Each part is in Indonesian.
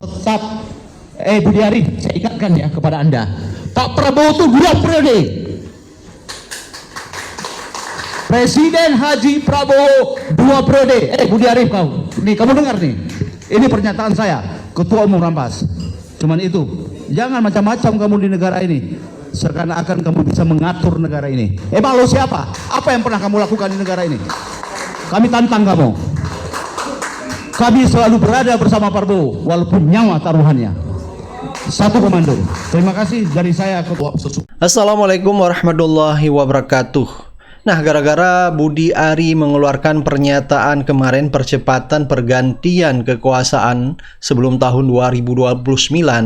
Tetap, Budi Ari, saya ingatkan ya kepada Anda, Pak Prabowo itu 2 periode. Presiden Haji Prabowo 2 periode. Budi Ari, kamu dengar nih. Ini pernyataan saya, Ketua Umum Rampas. Cuman itu, jangan macam-macam kamu di negara ini. Seakan-akan kamu bisa mengatur negara ini. Lalu siapa? Apa yang pernah kamu lakukan di negara ini? Kami tantang kamu. Kami selalu berada bersama Prabowo, walaupun nyawa taruhannya. Satu komando. Terima kasih dari saya, Ketua. Assalamualaikum warahmatullahi wabarakatuh. Nah, gara-gara Budi Ari mengeluarkan pernyataan kemarin percepatan pergantian kekuasaan sebelum tahun 2029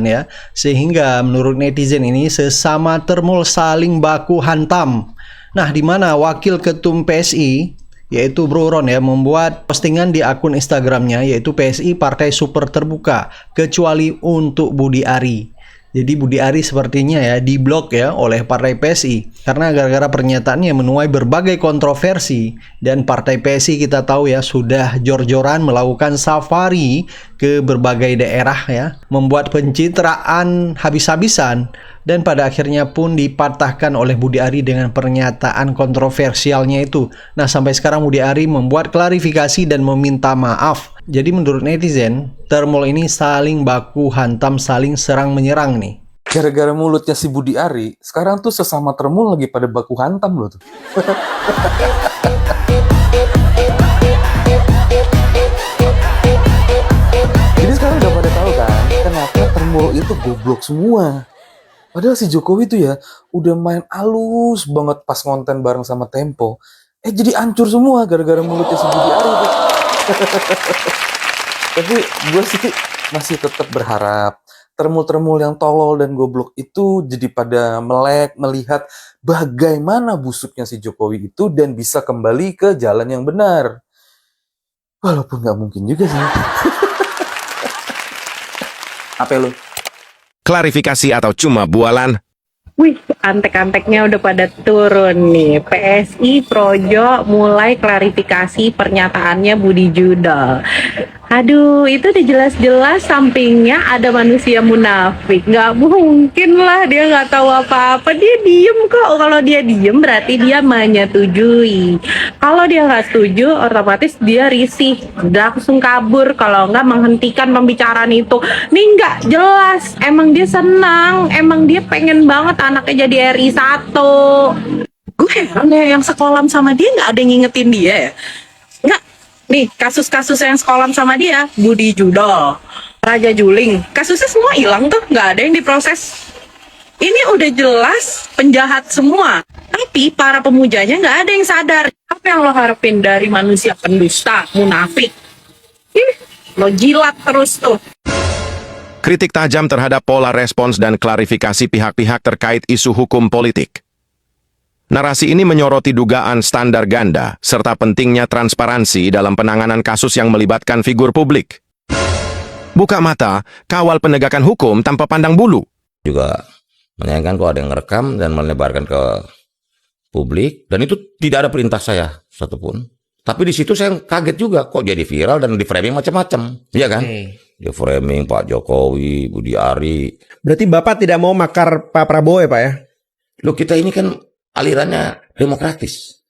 ya, sehingga menurut netizen ini sesama termul saling baku hantam. Nah, di mana Wakil Ketum PSI yaitu Bro Ron ya membuat postingan di akun Instagramnya, yaitu PSI Partai Super Terbuka kecuali untuk Budi Ari. Jadi Budi Ari sepertinya ya diblok ya oleh partai PSI karena gara-gara pernyataannya menuai berbagai kontroversi, dan partai PSI kita tahu ya sudah jor-joran melakukan safari ke berbagai daerah ya, membuat pencitraan habis-habisan, dan pada akhirnya pun dipatahkan oleh Budi Ari dengan pernyataan kontroversialnya itu. Nah, sampai sekarang Budi Ari membuat klarifikasi dan meminta maaf. Jadi menurut netizen, termol ini saling baku hantam, saling serang menyerang nih. Gara-gara mulutnya si Budi Ari, sekarang tuh sesama termul lagi pada baku hantam loh tuh. Jadi sekarang udah pada tahu kan, kenapa termul itu goblok semua. Padahal si Jokowi tuh ya, udah main halus banget pas ngonten bareng sama Tempo. Jadi hancur semua gara-gara mulutnya si Budi Ari tuh. Tapi gue sih masih tetap berharap termul-termul yang tolol dan goblok itu jadi pada melek melihat bagaimana busuknya si Jokowi itu dan bisa kembali ke jalan yang benar. Walaupun nggak mungkin juga sih. Apa lu? Klarifikasi atau cuma bualan? Wih, antek-anteknya udah pada turun nih. PSI Projo mulai klarifikasi pernyataannya Budi Judol. Aduh, itu udah jelas-jelas sampingnya ada manusia munafik. Nggak mungkin lah dia nggak tahu apa-apa. Dia diem kok. Kalau dia diem berarti dia menyetujui. Kalau dia nggak setuju, otomatis dia risih. Langsung kabur kalau nggak menghentikan pembicaraan itu. Nih nggak jelas. Emang dia senang. Emang dia pengen banget anaknya jadi RI 1. Gue heran ya, yang sekolah sama dia nggak ada yang ngingetin dia ya. Nggak. Nih, kasus-kasus yang sekolah sama dia, Budi Judol, Raja Juling, kasusnya semua hilang tuh, nggak ada yang diproses. Ini udah jelas penjahat semua, tapi para pemujanya nggak ada yang sadar. Apa yang lo harapin dari manusia pendusta, munafik? Lo jilat terus tuh. Kritik tajam terhadap pola respons dan klarifikasi pihak-pihak terkait isu hukum politik. Narasi ini menyoroti dugaan standar ganda, serta pentingnya transparansi dalam penanganan kasus yang melibatkan figur publik. Buka mata, kawal penegakan hukum tanpa pandang bulu. Juga menyayangkan kalau ada yang ngerekam dan melebarkan ke publik, dan itu tidak ada perintah saya satupun. Tapi di situ saya kaget juga, kok jadi viral dan di framing macam-macam, iya kan? Di framing Pak Jokowi, Budi Ari. Berarti Bapak tidak mau makar Pak Prabowo ya Pak ya? Loh, kita ini kan alirannya demokratis.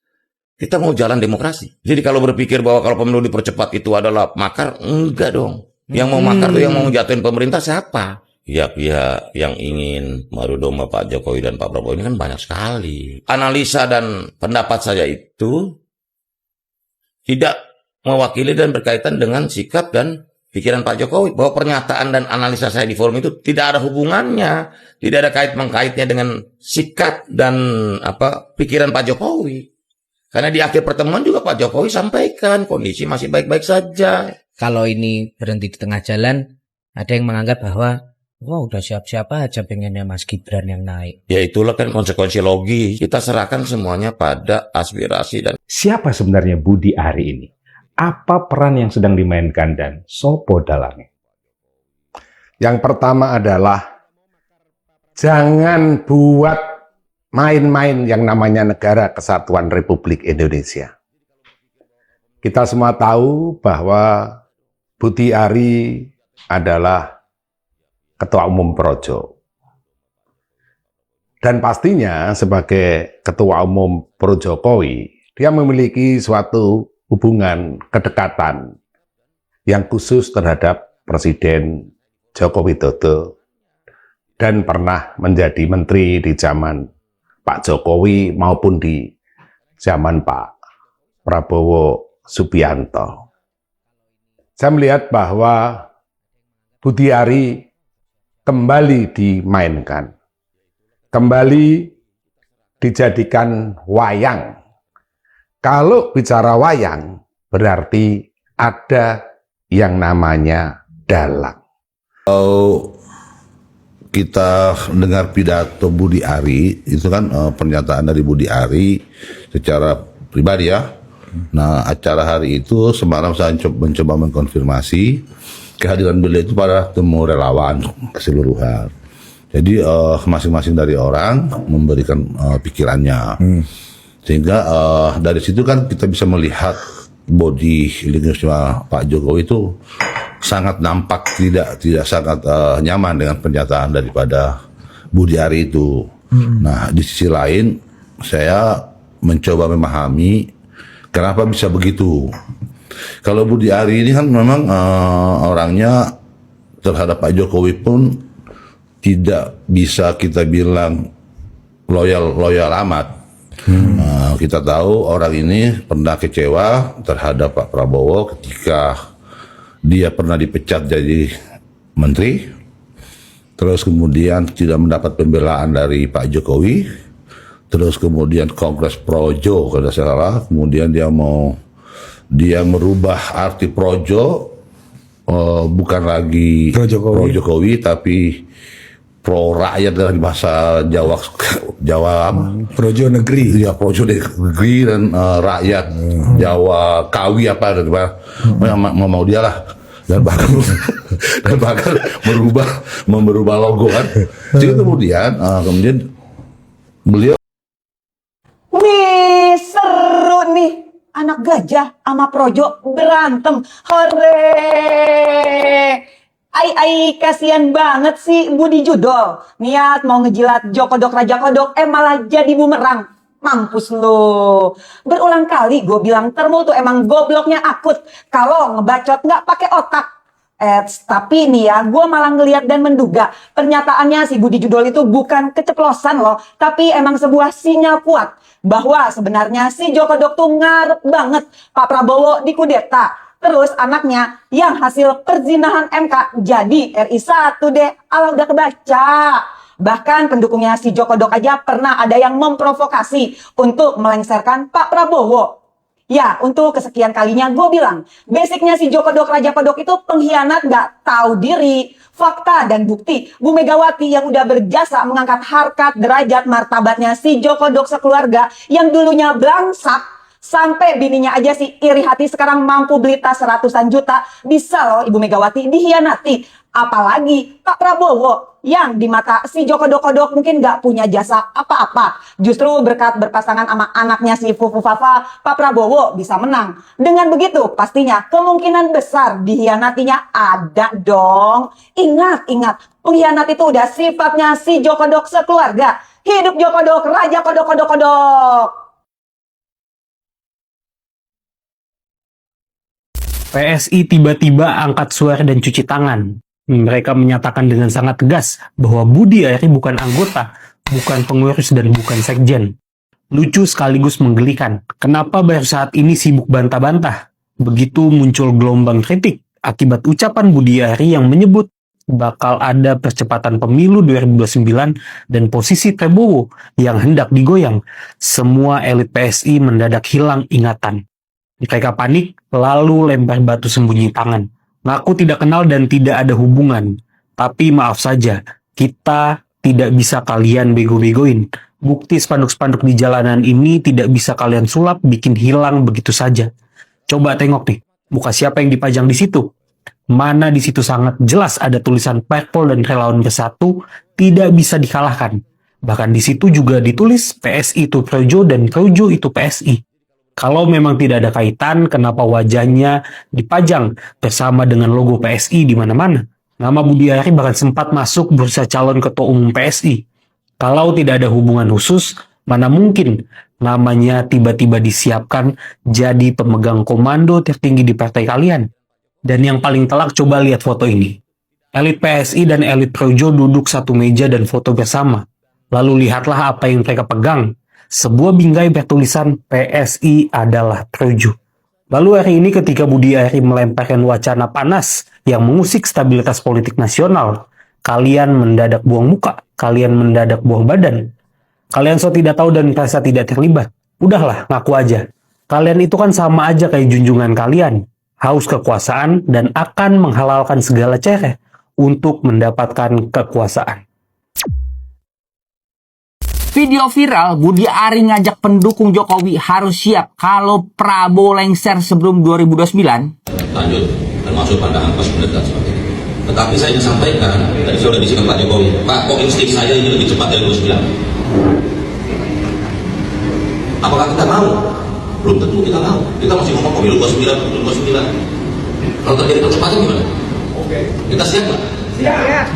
Kita mau jalan demokrasi. Jadi kalau berpikir bahwa kalau pemilu dipercepat itu adalah makar, enggak dong. Yang mau makar tuh yang mau jatuhin pemerintah siapa? Pihak-pihak yang ingin madu domba Pak Jokowi dan Pak Prabowo ini kan banyak sekali. Analisa dan pendapat saya itu tidak mewakili dan berkaitan dengan sikap dan pikiran Pak Jokowi, bahwa pernyataan dan analisa saya di forum itu tidak ada hubungannya, tidak ada kait-mengkaitnya dengan sikap dan pikiran Pak Jokowi. Karena di akhir pertemuan juga Pak Jokowi sampaikan kondisi masih baik-baik saja. Kalau ini berhenti di tengah jalan, ada yang menganggap bahwa wah udah siap-siap aja pengennya Mas Gibran yang naik. Ya itulah kan konsekuensi logis. Kita serahkan semuanya pada aspirasi dan... Siapa sebenarnya Budi Ari ini? Apa peran yang sedang dimainkan dan sopo dalangnya? Yang pertama adalah jangan buat main-main yang namanya Negara Kesatuan Republik Indonesia. Kita semua tahu bahwa Budi Ari adalah Ketua Umum Projo. Dan pastinya sebagai Ketua Umum Pro Jokowi, dia memiliki suatu hubungan kedekatan yang khusus terhadap Presiden Joko Widodo dan pernah menjadi menteri di zaman Pak Jokowi maupun di zaman Pak Prabowo Subianto. Saya melihat bahwa Budi Ari kembali dimainkan, kembali dijadikan wayang. Kalau bicara wayang, berarti ada yang namanya dalang. Kalau kita dengar pidato Budi Ari, itu kan pernyataan dari Budi Ari secara pribadi ya. Nah, acara hari itu semalam saya mencoba mengkonfirmasi kehadiran beliau itu pada temu relawan keseluruhan. Jadi masing-masing dari orang memberikan pikirannya. Sehingga dari situ kan kita bisa melihat body language-nya Pak Jokowi itu sangat nampak tidak sangat nyaman dengan pernyataan daripada Budi Ari itu. Nah, di sisi lain saya mencoba memahami kenapa bisa begitu. Kalau Budi Ari ini kan memang orangnya terhadap Pak Jokowi pun tidak bisa kita bilang loyal amat. Kita tahu orang ini pernah kecewa terhadap Pak Prabowo ketika dia pernah dipecat jadi menteri, terus kemudian tidak mendapat pembelaan dari Pak Jokowi, terus kemudian Kongres Projo kalau tidak salah, kemudian dia merubah arti Projo, bukan lagi Pro Jokowi tapi pro rakyat dalam bahasa Jawa Projo negeri. Ya, Projo negeri dan rakyat Jawa Kawi apa mau dia lah, dan bahkan merubah logo kan. Jadi kemudian beliau Wih, seru nih. Anak gajah sama Projo berantem. Hore! Ai, kasihan banget sih Budi Judol. Niat mau ngejilat Jokodok Raja Kodok, malah jadi bumerang. Mampus lo. Berulang kali gue bilang Termul tuh emang gobloknya akut. Kalau ngebacot nggak pakai otak. Tapi nih ya, gue malah ngelihat dan menduga pernyataannya si Budi Judol itu bukan keceplosan loh, tapi emang sebuah sinyal kuat bahwa sebenarnya si Jokodok tuh ngarep banget Pak Prabowo dikudeta. Terus anaknya yang hasil perzinahan MK jadi RI 1 deh. Ala udah kebaca. Bahkan pendukungnya si Jokodok aja pernah ada yang memprovokasi untuk melengsarkan Pak Prabowo. Ya, untuk kesekian kalinya gue bilang, basicnya si Jokodok Raja Kodok itu pengkhianat gak tahu diri. Fakta dan bukti, Bu Megawati yang udah berjasa mengangkat harkat, derajat, martabatnya si Jokodok sekeluarga yang dulunya blangsak. Sampai bininya aja sih iri hati sekarang mampu beli tas ratusan juta. Bisa loh Ibu Megawati dihianati. Apalagi Pak Prabowo yang di mata si Jokodok-kodok mungkin gak punya jasa apa-apa. Justru berkat berpasangan sama anaknya si Fufu Fafa, Pak Prabowo bisa menang. Dengan begitu pastinya kemungkinan besar dihianatinya ada dong. Ingat, pengkhianat itu udah sifatnya si Jokodok sekeluarga. Hidup Jokodok, Raja Kodok-kodok-kodok. PSI tiba-tiba angkat suara dan cuci tangan. Mereka menyatakan dengan sangat tegas bahwa Budi Ari bukan anggota, bukan pengurus, dan bukan sekjen. Lucu sekaligus menggelikan. Kenapa baru saat ini sibuk bantah-bantah? Begitu muncul gelombang kritik akibat ucapan Budi Ari yang menyebut bakal ada percepatan pemilu 2029 dan posisi Prabowo yang hendak digoyang. Semua elit PSI mendadak hilang ingatan. Mereka panik, lalu lempar batu sembunyi tangan. Ngaku tidak kenal dan tidak ada hubungan. Tapi maaf saja, kita tidak bisa kalian bego-begoin. Bukti spanduk-spanduk di jalanan ini tidak bisa kalian sulap, bikin hilang begitu saja. Coba tengok nih, muka siapa yang dipajang di situ? Mana di situ sangat jelas ada tulisan Parpol dan Relawan Bersatu tidak bisa dikalahkan. Bahkan di situ juga ditulis PSI itu Projo dan Projo itu PSI. Kalau memang tidak ada kaitan, kenapa wajahnya dipajang bersama dengan logo PSI di mana-mana? Nama Budi Ari bahkan sempat masuk bursa calon ketua umum PSI. Kalau tidak ada hubungan khusus, mana mungkin namanya tiba-tiba disiapkan jadi pemegang komando tertinggi di partai kalian. Dan yang paling telak, coba lihat foto ini. Elit PSI dan elit Projo duduk satu meja dan foto bersama. Lalu lihatlah apa yang mereka pegang. Sebuah bingkai bertulisan PSI adalah Projo. Lalu hari ini ketika Budi Ari melemparkan wacana panas yang mengusik stabilitas politik nasional, kalian mendadak buang muka, kalian mendadak buang badan. Kalian so tidak tahu dan merasa tidak terlibat. Udahlah, ngaku aja. Kalian itu kan sama aja kayak junjungan kalian, haus kekuasaan dan akan menghalalkan segala cara untuk mendapatkan kekuasaan. Video viral, Budi Ari ngajak pendukung Jokowi harus siap kalau Prabowo lengser sebelum 2029. Lanjut, termasuk pandangan pas mendekat sebagainya. Tetapi saya ingin sampaikan, tadi saya sudah bisikan Pak Jokowi, Pak, kok insting saya ini lebih cepat dari 29? Apakah kita mau? Belum tentu kita mau. Kita masih ngomong pemilu 29. Kalau terjadi percepatan gimana? Kita siap nggak? Siap.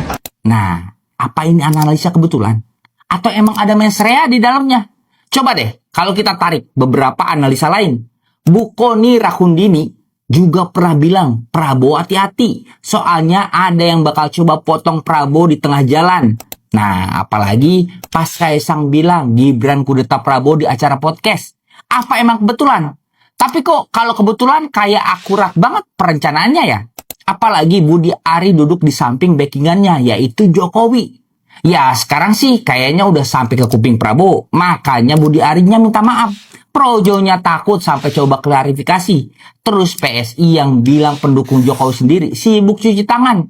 Nah, apa ini analisa kebetulan? Atau emang ada mensrea di dalamnya? Coba deh, kalau kita tarik beberapa analisa lain. Bu Koni Rahundini juga pernah bilang, Prabowo hati-hati. Soalnya ada yang bakal coba potong Prabowo di tengah jalan. Nah, apalagi pas Kaisang bilang Gibran kudeta Prabowo di acara podcast. Apa emang kebetulan? Tapi kok kalau kebetulan kayak akurat banget perencanaannya ya? Apalagi Budi Ari duduk di samping backingannya, yaitu Jokowi. Ya sekarang sih kayaknya udah sampai ke kuping Prabowo. Makanya Budi Arinya minta maaf. Projonya takut sampai coba klarifikasi. Terus PSI yang bilang pendukung Jokowi sendiri sibuk cuci tangan.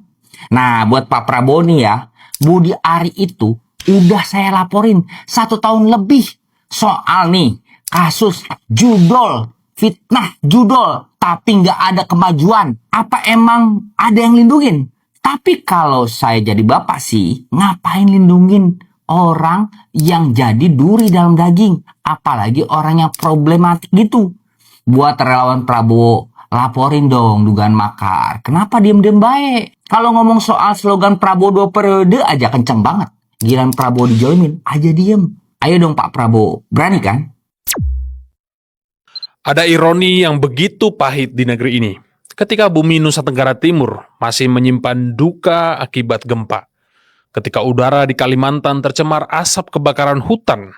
Nah buat Pak Prabowo nih ya, Budi Ari itu udah saya laporin 1 tahun lebih. Soal nih kasus judol, fitnah judol, tapi nggak ada kemajuan. Apa emang ada yang lindungin? Tapi kalau saya jadi bapak sih, ngapain lindungin orang yang jadi duri dalam daging? Apalagi orang yang problematik gitu. Buat relawan Prabowo, laporin dong dugaan makar. Kenapa diem-diem baik? Kalau ngomong soal slogan Prabowo 2 periode aja kenceng banget. Giliran Prabowo dijolimin, aja diem. Ayo dong Pak Prabowo, berani kan? Ada ironi yang begitu pahit di negeri ini. Ketika bumi Nusa Tenggara Timur masih menyimpan duka akibat gempa. Ketika udara di Kalimantan tercemar asap kebakaran hutan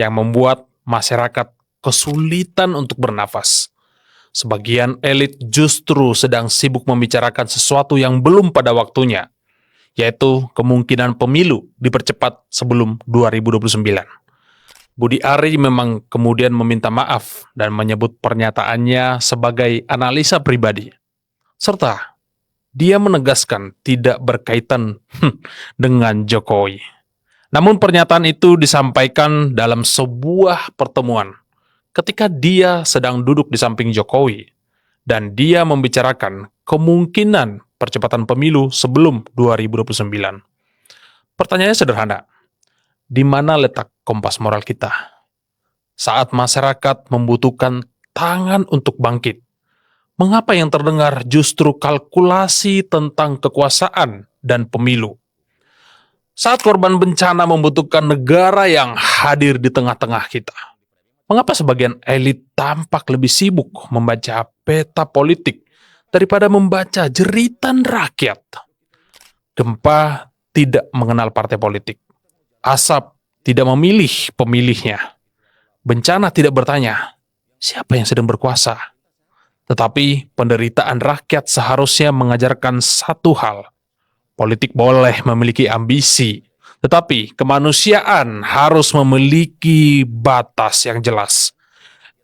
yang membuat masyarakat kesulitan untuk bernafas. Sebagian elit justru sedang sibuk membicarakan sesuatu yang belum pada waktunya, yaitu kemungkinan pemilu dipercepat sebelum 2029. Budi Ari memang kemudian meminta maaf dan menyebut pernyataannya sebagai analisa pribadi. Serta dia menegaskan tidak berkaitan dengan Jokowi. Namun pernyataan itu disampaikan dalam sebuah pertemuan ketika dia sedang duduk di samping Jokowi dan dia membicarakan kemungkinan percepatan pemilu sebelum 2029. Pertanyaannya sederhana. Di mana letak kompas moral kita? Saat masyarakat membutuhkan tangan untuk bangkit, mengapa yang terdengar justru kalkulasi tentang kekuasaan dan pemilu? Saat korban bencana membutuhkan negara yang hadir di tengah-tengah kita, mengapa sebagian elit tampak lebih sibuk membaca peta politik daripada membaca jeritan rakyat? Gempa tidak mengenal partai politik. Asap tidak memilih pemilihnya. Bencana tidak bertanya, siapa yang sedang berkuasa? Tetapi penderitaan rakyat seharusnya mengajarkan satu hal. Politik boleh memiliki ambisi, tetapi kemanusiaan harus memiliki batas yang jelas.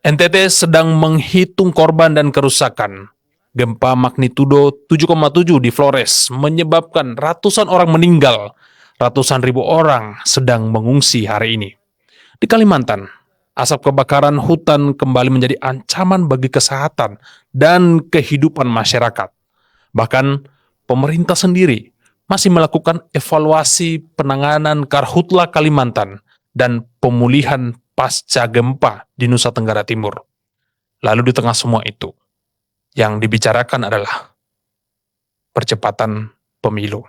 NTT sedang menghitung korban dan kerusakan. Gempa magnitudo 7,7 di Flores menyebabkan ratusan orang meninggal. Ratusan ribu orang sedang mengungsi hari ini. Di Kalimantan, asap kebakaran hutan kembali menjadi ancaman bagi kesehatan dan kehidupan masyarakat. Bahkan, pemerintah sendiri masih melakukan evaluasi penanganan Karhutla Kalimantan dan pemulihan pasca gempa di Nusa Tenggara Timur. Lalu di tengah semua itu, yang dibicarakan adalah percepatan pemilu.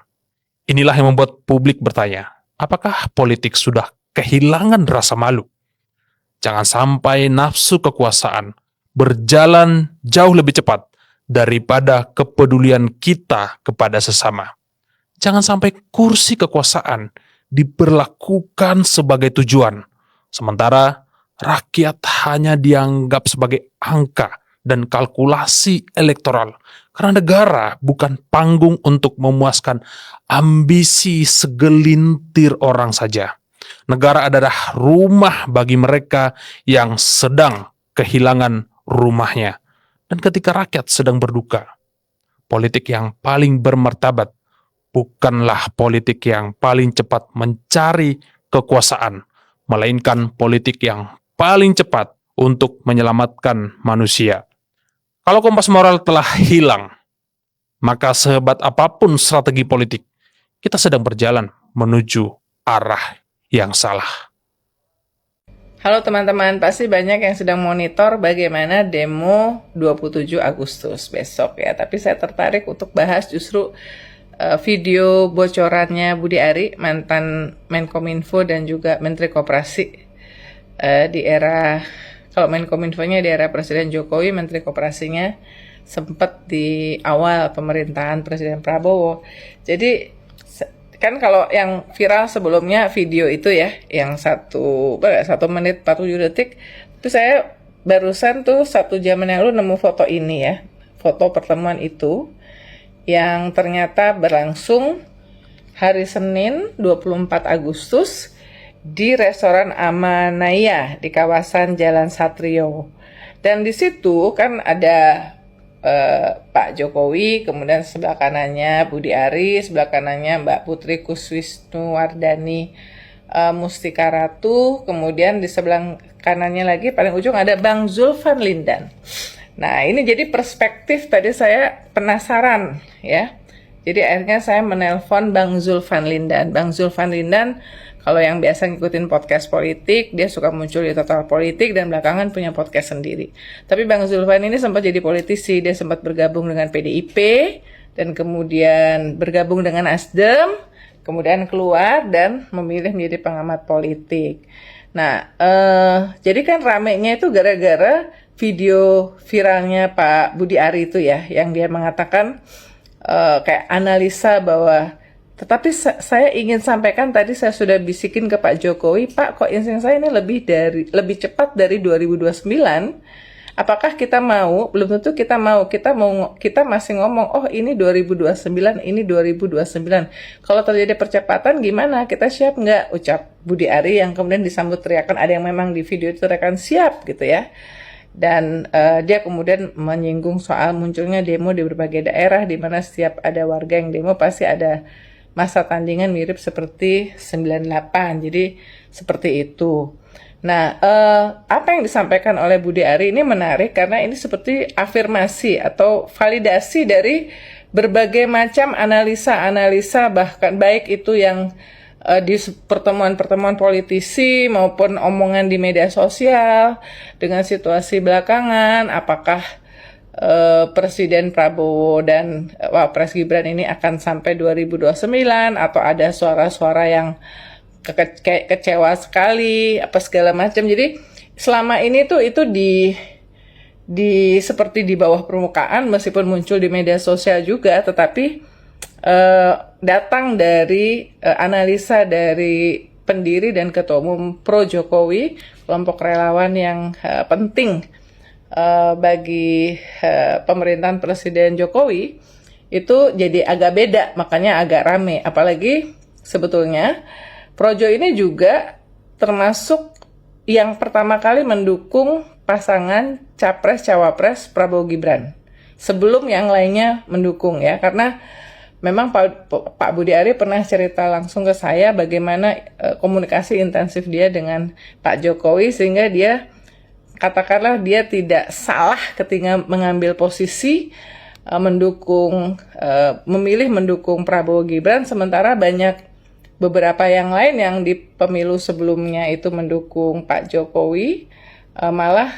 Inilah yang membuat publik bertanya, apakah politik sudah kehilangan rasa malu? Jangan sampai nafsu kekuasaan berjalan jauh lebih cepat daripada kepedulian kita kepada sesama. Jangan sampai kursi kekuasaan diperlakukan sebagai tujuan, sementara rakyat hanya dianggap sebagai angka dan kalkulasi elektoral. Karena negara bukan panggung untuk memuaskan ambisi segelintir orang saja. Negara adalah rumah bagi mereka yang sedang kehilangan rumahnya. Dan ketika rakyat sedang berduka, politik yang paling bermartabat bukanlah politik yang paling cepat mencari kekuasaan, melainkan politik yang paling cepat untuk menyelamatkan manusia. Kalau kompas moral telah hilang, maka sehebat apapun strategi politik, kita sedang berjalan menuju arah yang salah. Halo teman-teman, pasti banyak yang sedang monitor bagaimana demo 27 Agustus besok ya. Tapi saya tertarik untuk bahas justru video bocorannya Budi Ari, mantan Menkominfo dan juga Menteri Koperasi di era, kalau Menkominfonya di era Presiden Jokowi, Menteri Koperasinya sempat di awal pemerintahan Presiden Prabowo. Jadi kan kalau yang viral sebelumnya video itu ya, yang 1 menit 47 detik, itu saya barusan tuh 1 jam yang lalu nemu foto ini ya, foto pertemuan itu yang ternyata berlangsung hari Senin 24 Agustus di restoran Amanaya di kawasan Jalan Satrio. Dan di situ kan ada Pak Jokowi, kemudian sebelah kanannya Budi Ari, sebelah kanannya Mbak Putri Kuswisnuwardani Mustika Ratu, kemudian di sebelah kanannya lagi paling ujung ada Bang Zulfan Lindan. Nah ini jadi perspektif, tadi saya penasaran ya, jadi akhirnya saya menelpon Bang Zulfan Lindan. Bang Zulfan Lindan, kalau yang biasa ngikutin podcast politik, dia suka muncul di Total Politik dan belakangan punya podcast sendiri. Tapi Bang Zulfan ini sempat jadi politisi, dia sempat bergabung dengan PDIP, dan kemudian bergabung dengan Nasdem, kemudian keluar dan memilih menjadi pengamat politik. Nah, jadi kan ramenya itu gara-gara video viralnya Pak Budi Ari itu ya, yang dia mengatakan kayak analisa bahwa, tetapi saya ingin sampaikan, tadi saya sudah bisikin ke Pak Jokowi, Pak, kok insting saya ini lebih cepat dari 2029. Apakah kita mau? Belum tentu kita mau. Kita masih ngomong, oh ini 2029, ini 2029. Kalau terjadi percepatan gimana? Kita siap nggak? Ucap Budi Ari yang kemudian disambut teriakan, ada yang memang di video itu teriakan siap gitu ya. Dan dia kemudian menyinggung soal munculnya demo di berbagai daerah, di mana setiap ada warga yang demo pasti ada masa tandingan mirip seperti 98. Jadi seperti itu. Nah, apa yang disampaikan oleh Budi Ari ini menarik karena ini seperti afirmasi atau validasi dari berbagai macam analisa-analisa, bahkan baik itu yang di pertemuan-pertemuan politisi maupun omongan di media sosial dengan situasi belakangan, apakah Presiden Prabowo dan Wapres Gibran ini akan sampai 2029 atau ada suara-suara yang kecewa sekali apa segala macam. Jadi selama ini tuh itu di seperti di bawah permukaan, meskipun muncul di media sosial juga, tetapi datang dari analisa dari pendiri dan ketua umum pro Jokowi, kelompok relawan yang penting bagi pemerintahan Presiden Jokowi, itu jadi agak beda, makanya agak rame. Apalagi sebetulnya Projo ini juga termasuk yang pertama kali mendukung pasangan Capres-Cawapres Prabowo Gibran. Sebelum yang lainnya mendukung ya, karena memang Pak Budi Ari pernah cerita langsung ke saya bagaimana komunikasi intensif dia dengan Pak Jokowi, sehingga dia, katakanlah dia tidak salah ketika mengambil posisi memilih mendukung Prabowo Gibran, sementara banyak beberapa yang lain yang di pemilu sebelumnya itu mendukung Pak Jokowi, malah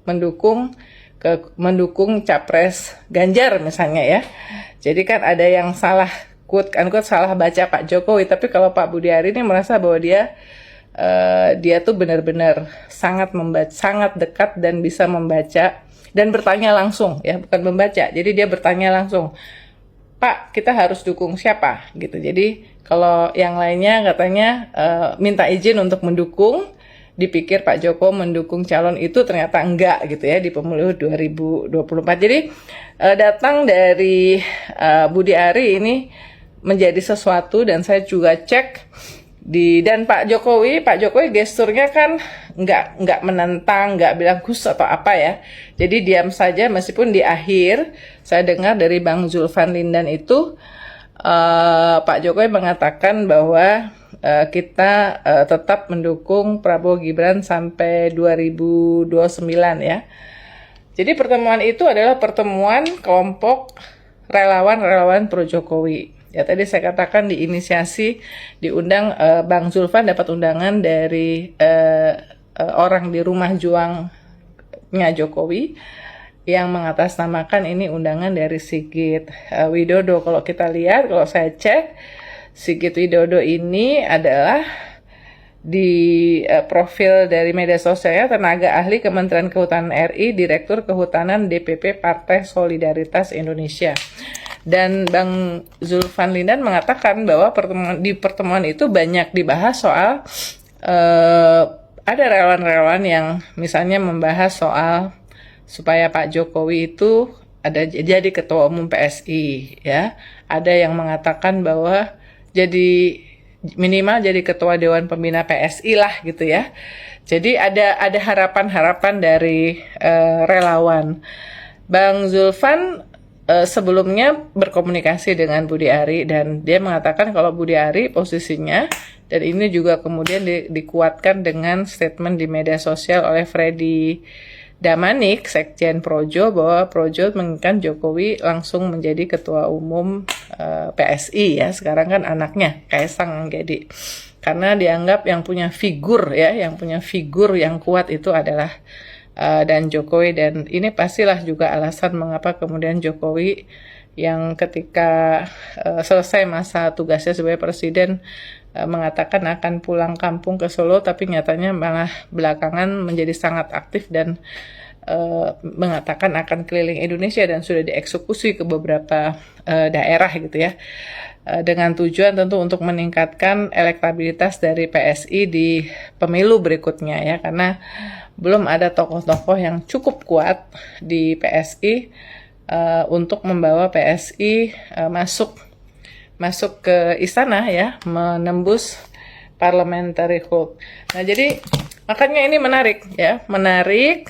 mendukung mendukung capres Ganjar misalnya ya. Jadi kan ada yang salah quote unquote salah baca Pak Jokowi, tapi kalau Pak Budi Ari ini merasa bahwa dia tuh benar-benar sangat dekat dan bisa membaca dan bertanya langsung ya, bukan membaca. Jadi dia bertanya langsung, Pak, kita harus dukung siapa gitu. Jadi kalau yang lainnya katanya minta izin untuk mendukung, dipikir Pak Joko mendukung calon itu, ternyata enggak gitu ya di pemilu 2024. Jadi datang dari Budi Ari ini menjadi sesuatu, dan saya juga cek dan Pak Jokowi gesturnya kan nggak menentang, nggak bilang gus atau apa ya. Jadi diam saja, meskipun di akhir saya dengar dari Bang Zulfan Lindan itu Pak Jokowi mengatakan bahwa kita tetap mendukung Prabowo Gibran sampai 2029 ya. Jadi pertemuan itu adalah pertemuan kelompok relawan-relawan pro Jokowi. Ya tadi saya katakan diinisiasi, diundang Bang Zulfan dapat undangan dari orang di rumah juangnya Jokowi yang mengatasnamakan ini undangan dari Sigit Widodo. Kalau kita lihat, kalau saya cek, Sigit Widodo ini adalah di profil dari media sosialnya tenaga ahli Kementerian Kehutanan RI, Direktur Kehutanan DPP Partai Solidaritas Indonesia. Dan Bang Zulfan Lindan mengatakan bahwa di pertemuan itu banyak dibahas soal ada relawan-relawan yang misalnya membahas soal supaya Pak Jokowi itu jadi ketua umum PSI ya. Ada yang mengatakan bahwa minimal jadi ketua Dewan Pembina PSI lah gitu ya. Jadi ada harapan-harapan dari relawan. Bang Zulfan sebelumnya berkomunikasi dengan Budi Ari, dan dia mengatakan kalau Budi Ari posisinya, dan ini juga kemudian dikuatkan dengan statement di media sosial oleh Freddy Damanik, Sekjen Projo, bahwa Projo menginginkan Jokowi langsung menjadi ketua umum PSI ya. Sekarang kan anaknya Kaisang jadi, karena dianggap yang punya figur yang kuat itu adalah dan Jokowi, dan ini pastilah juga alasan mengapa kemudian Jokowi yang ketika selesai masa tugasnya sebagai presiden mengatakan akan pulang kampung ke Solo, tapi nyatanya malah belakangan menjadi sangat aktif dan mengatakan akan keliling Indonesia dan sudah dieksekusi ke beberapa daerah gitu ya, dengan tujuan tentu untuk meningkatkan elektabilitas dari PSI di pemilu berikutnya ya, karena belum ada tokoh-tokoh yang cukup kuat di PSI untuk membawa PSI masuk ke istana ya, menembus parliamentary vote. Nah, jadi makanya ini menarik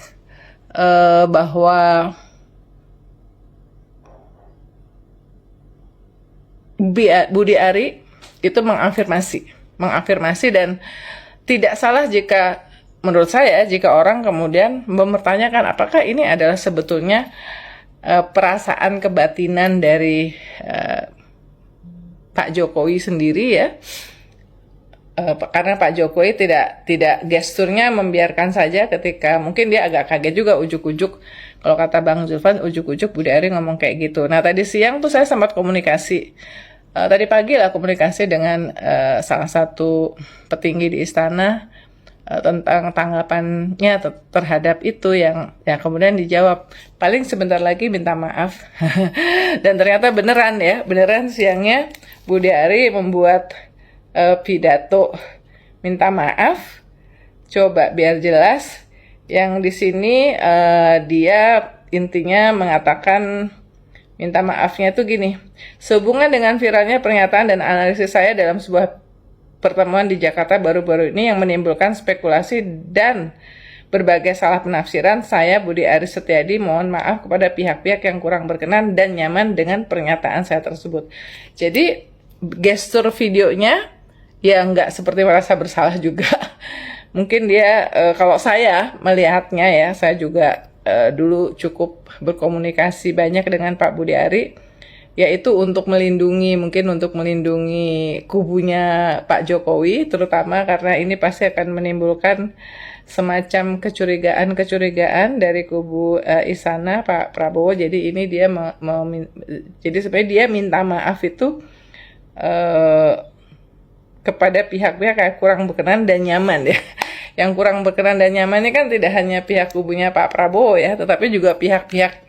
bahwa Budi Ari itu mengafirmasi dan tidak salah jika menurut saya jika orang kemudian mempertanyakan apakah ini adalah sebetulnya perasaan kebatinan dari Pak Jokowi sendiri ya, karena Pak Jokowi tidak gesturnya membiarkan saja ketika mungkin dia agak kaget juga ujuk-ujuk, kalau kata Bang Zulfan ujuk-ujuk Budi Ari ngomong kayak gitu. Nah tadi siang tuh saya sempat komunikasi, tadi pagi lah komunikasi dengan salah satu petinggi di istana tentang tanggapannya terhadap itu yang kemudian dijawab paling sebentar lagi minta maaf. Dan ternyata beneran siangnya Budi Ari membuat pidato minta maaf. Coba biar jelas, yang di sini dia intinya mengatakan minta maafnya itu gini: sehubungan dengan viralnya pernyataan dan analisis saya dalam sebuah pertemuan di Jakarta baru-baru ini yang menimbulkan spekulasi dan berbagai salah penafsiran, saya Budi Ari Setiadi mohon maaf kepada pihak-pihak yang kurang berkenan dan nyaman dengan pernyataan saya tersebut. Jadi gestur videonya ya nggak seperti merasa bersalah juga. Mungkin dia kalau saya melihatnya ya, saya juga dulu cukup berkomunikasi banyak dengan Pak Budi Ari. yaitu untuk melindungi, mungkin untuk melindungi kubunya Pak Jokowi, terutama karena ini pasti akan menimbulkan semacam kecurigaan dari kubu Istana Pak Prabowo. Jadi ini dia jadi sebenarnya dia minta maaf itu kepada pihak-pihak yang kurang berkenan dan nyaman ya. Yang kurang berkenan dan nyaman ini kan tidak hanya pihak kubunya Pak Prabowo ya, tetapi juga pihak-pihak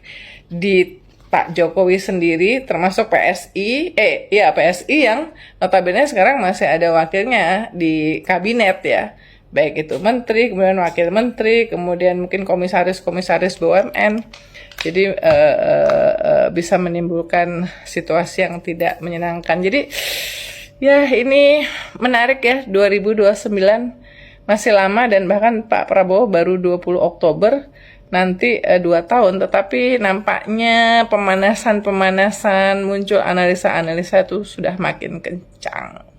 di Pak Jokowi sendiri, termasuk PSI yang notabene sekarang masih ada wakilnya di kabinet ya, baik itu menteri, kemudian wakil menteri, kemudian mungkin komisaris-komisaris BUMN. Jadi bisa menimbulkan situasi yang tidak menyenangkan. Jadi ya ini menarik ya, 2029 masih lama dan bahkan Pak Prabowo baru 20 Oktober nanti 2 tahun, tetapi nampaknya pemanasan muncul analisa-analisa itu sudah makin kencang.